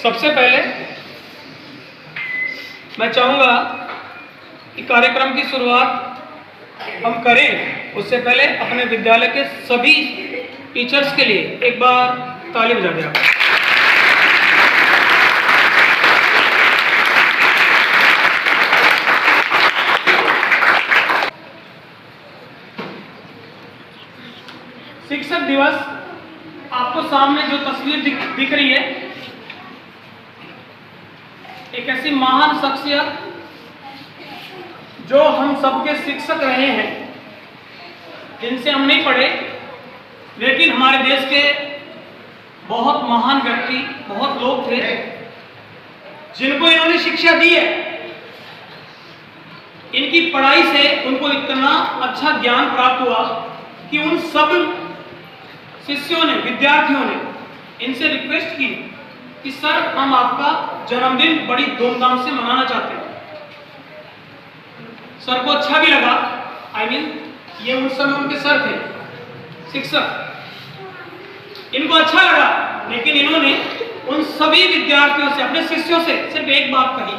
सबसे पहले मैं चाहूँगा कि कार्यक्रम की शुरुआत हम करें उससे पहले अपने विद्यालय के सभी टीचर्स के लिए एक बार ताली बजा दें। शिक्षक दिवस आपको सामने जो तस्वीर दिख रही है, एक ऐसी महान शख्सियत जो हम सबके शिक्षक रहे हैं, जिनसे हम नहीं पढ़े लेकिन हमारे देश के बहुत महान व्यक्ति, बहुत लोग थे जिनको इन्होंने शिक्षा दी है। इनकी पढ़ाई से उनको इतना अच्छा ज्ञान प्राप्त हुआ कि उन सब शिष्यों ने, विद्यार्थियों ने इनसे रिक्वेस्ट की कि सर हम आपका जन्मदिन बड़ी धूमधाम से मनाना चाहते हैं। सर को अच्छा भी लगा, ये उस समय उनके सर थे शिक्षक, इनको अच्छा लगा, लेकिन इन्होंने उन सभी विद्यार्थियों से, अपने शिष्यों से सिर्फ एक बात कही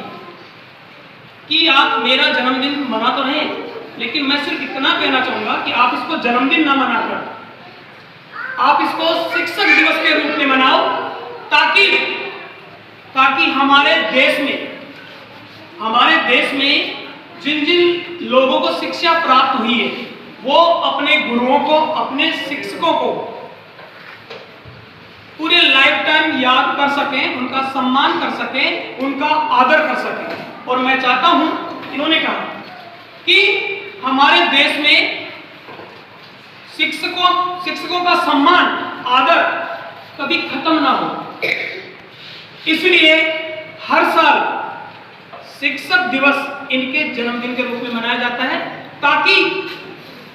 कि आप मेरा जन्मदिन मना तो रहे, लेकिन मैं सिर्फ इतना कहना चाहूंगा कि आप इसको जन्मदिन ना मनाकर आप इसको शिक्षक दिवस के रूप में मनाओ, ताकि हमारे देश में जिन जिन लोगों को शिक्षा प्राप्त हुई है वो अपने गुरुओं को, अपने शिक्षकों को पूरे लाइफ टाइम याद कर सकें, उनका सम्मान कर सकें, उनका आदर कर सकें। और मैं चाहता हूं, इन्होंने कहा कि हमारे देश में शिक्षकों का सम्मान, आदर कभी खत्म ना हो, इसलिए हर साल शिक्षक दिवस इनके जन्मदिन के रूप में मनाया जाता है, ताकि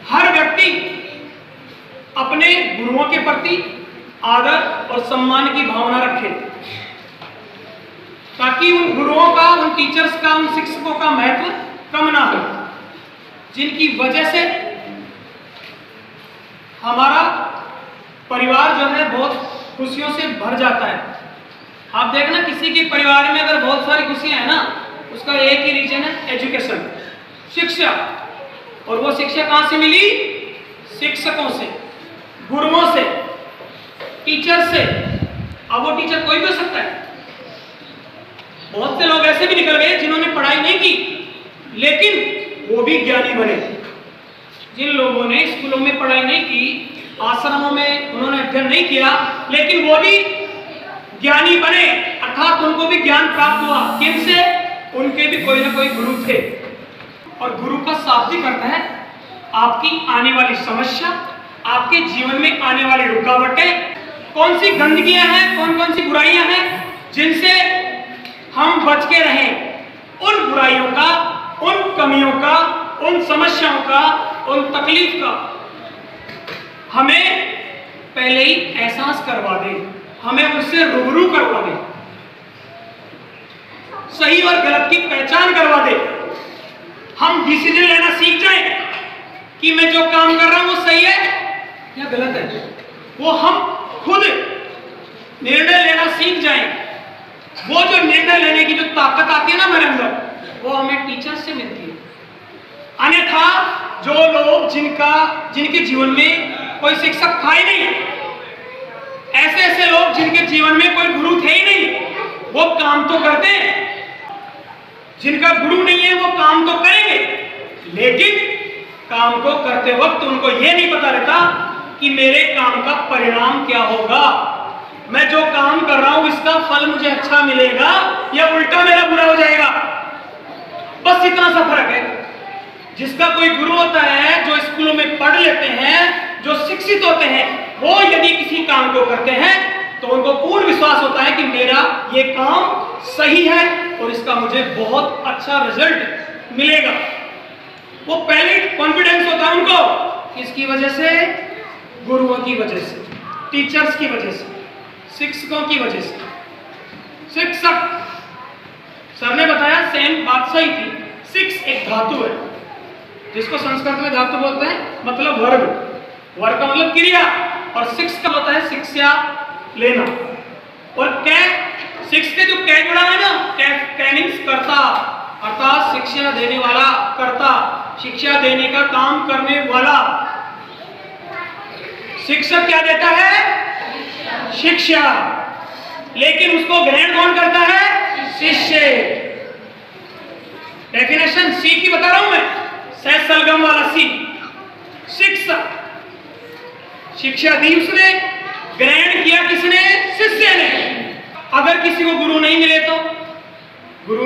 हर व्यक्ति अपने गुरुओं के प्रति आदर और सम्मान की भावना रखे, ताकि उन गुरुओं का, उन टीचर्स का, उन शिक्षकों का महत्व कम ना हो, जिनकी वजह से हमारा परिवार जो है बहुत खुशियों से भर जाता है। आप देखना, किसी के परिवार में अगर बहुत सारी खुशियां हैं ना, उसका एक ही रीजन है एजुकेशन, शिक्षा। और वो शिक्षा कहां से मिली? शिक्षकों से, गुरुओं से, टीचर से। अब वो टीचर कोई भी हो सकता है। बहुत से लोग ऐसे भी निकल गए जिन्होंने पढ़ाई नहीं की लेकिन वो भी ज्ञानी बने। जिन लोगों ने स्कूलों में पढ़ाई नहीं की, आश्रमों में उन्होंने अध्ययन नहीं किया, लेकिन वो भी ज्ञानी बने, अर्थात उनको भी ज्ञान प्राप्त हुआ। किनसे? उनके भी कोई ना कोई गुरु थे। और गुरु का शाब्दिक अर्थ है आपकी आने वाली समस्या, आपके जीवन में आने वाली रुकावटें, कौन सी गंदगियां हैं, कौन कौन सी बुराइयां हैं जिनसे हम बच के रहें। उन बुराइयों का, उन कमियों का, उन समस्याओं का, उन तकलीफ का हमें पहले ही एहसास करवा दे, हमें उससे रूबरू करवा दे, सही और गलत की पहचान करवा दे। हम डिसीजन लेना सीख जाएं कि मैं जो काम कर रहा हूं वो सही है या गलत है। वो हम खुद निर्णय लेना सीख जाएं। वो जो निर्णय लेने की जो ताकत आती है ना हमारे अंदर, वो हमें टीचर से मिलती है। अन्यथा जो लोग जिनके जीवन में कोई शिक्षक था ही नहीं, ऐसे लोग जिनके जीवन में कोई गुरु थे ही नहीं, वो काम तो करते हैं। जिनका गुरु नहीं है वो काम तो करेंगे, लेकिन काम को करते वक्त उनको ये नहीं पता रहता कि मेरे काम का परिणाम क्या होगा, मैं जो काम कर रहा हूं इसका फल मुझे अच्छा मिलेगा या उल्टा मेरा बुरा हो जाएगा। बस इतना सा फर्क है। जिसका कोई गुरु होता है, जो स्कूलों में पढ़ लेते हैं, जो शिक्षित होते हैं, वो यदि किसी काम को करते हैं तो उनको पूर्ण विश्वास होता है कि मेरा ये काम सही है और इसका मुझे बहुत अच्छा रिजल्ट मिलेगा। वो पहले कॉन्फिडेंस होता है उनको, किसकी वजह से? गुरुओं की वजह से, टीचर्स की वजह से, शिक्षकों की वजह से। शिक्षक, सर ने बताया, सेम बात सही थी। शिक्ष एक धातु है जिसको संस्कृत में धातु बोलते हैं, मतलब वर्ग। वर्ग का मतलब क्रिया, और शिक्ष का होता है शिक्षा लेना। और कै सिक्स के जो कै जुड़ा है ना, कैनिंग्स कर्ता, अर्थात शिक्षा देने वाला, कर्ता, शिक्षा देने का काम करने वाला। शिक्षक क्या देता है? शिक्षा। लेकिन उसको ग्रहण कौन करता है? शिष्य। डेफिनेशन सी की बता रहा हूं मैं, सह सलगम वाला सी। शिक्षक, शिक्षा दी उसने, ग्रहण किया किसने? शिष्य ने। अगर किसी को गुरु नहीं मिले तो गुरु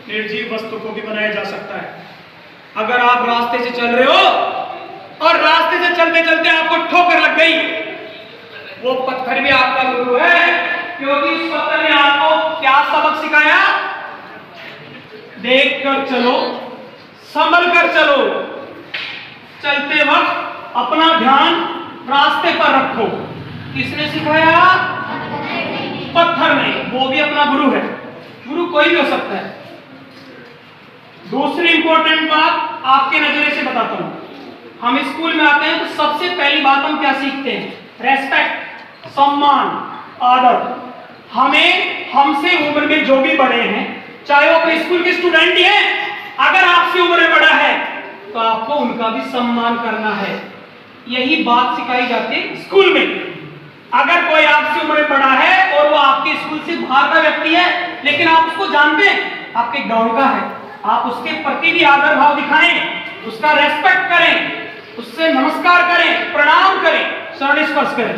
निर्जीव वस्तु को भी बनाया जा सकता है। अगर आप रास्ते से चल रहे हो और रास्ते से चलते चलते आपको ठोकर लग गई, वो पत्थर भी आपका गुरु है, क्योंकि उस पत्थर ने आपको क्या सबक सिखाया? देख कर चलो, संभल कर चलो, चलते वक्त अपना ध्यान रास्ते पर रखो। किसने सिखाया? पत्थर ने। वो भी अपना गुरु है। गुरु कोई भी हो सकता है। दूसरी इंपॉर्टेंट बात आपके नजरिए से बताता हूं। हम स्कूल में आते हैं तो सबसे पहली बात हम क्या सीखते हैं? रेस्पेक्ट, सम्मान, आदर। हमें हमसे उम्र में जो भी बड़े हैं, चाहे वो अपने स्कूल के स्टूडेंट ही हैं, अगर आपसे उम्र में बड़ा है तो आपको उनका भी सम्मान करना है। यही बात सिखाई जाती है स्कूल में। अगर कोई आपसे उम्र में बड़ा है और वो आपके स्कूल से बाहर का व्यक्ति है, लेकिन आप उसको जानते हैं, आपके गांव का है, आप उसके प्रति भी आदर भाव दिखाएं, उसका रेस्पेक्ट करें, उससे नमस्कार करें, प्रणाम करें, शरण स्पर्श करें।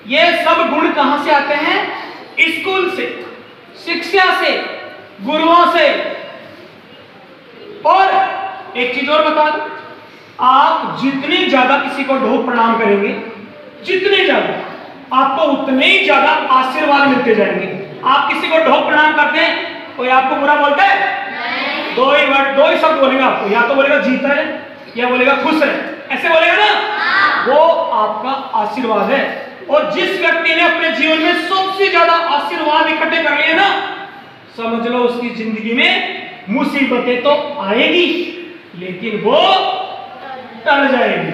ये सब गुण कहां से आते हैं? स्कूल से, शिक्षा से, गुरुओं से। और एक चीज और बता दूं, आप जितने ज्यादा किसी को ढो प्रणाम करेंगे, जितने ज्यादा, आपको उतने ही ज्यादा आशीर्वाद मिलते जाएंगे। आप किसी को ढो प्रणाम करते हैं, कोई आपको बुरा बोलता है? दो ही शब्द बोलेगा आपको, या तो बोलेगा जीता है या बोलेगा खुश है, ऐसे बोलेगा ना, वो आपका आशीर्वाद है। और जिस व्यक्ति ने अपने जीवन में सबसे ज्यादा आशीर्वाद इकट्ठे कर लिए ना, समझ लो उसकी जिंदगी में मुसीबतें तो आएगी, लेकिन वो टल जाएगी।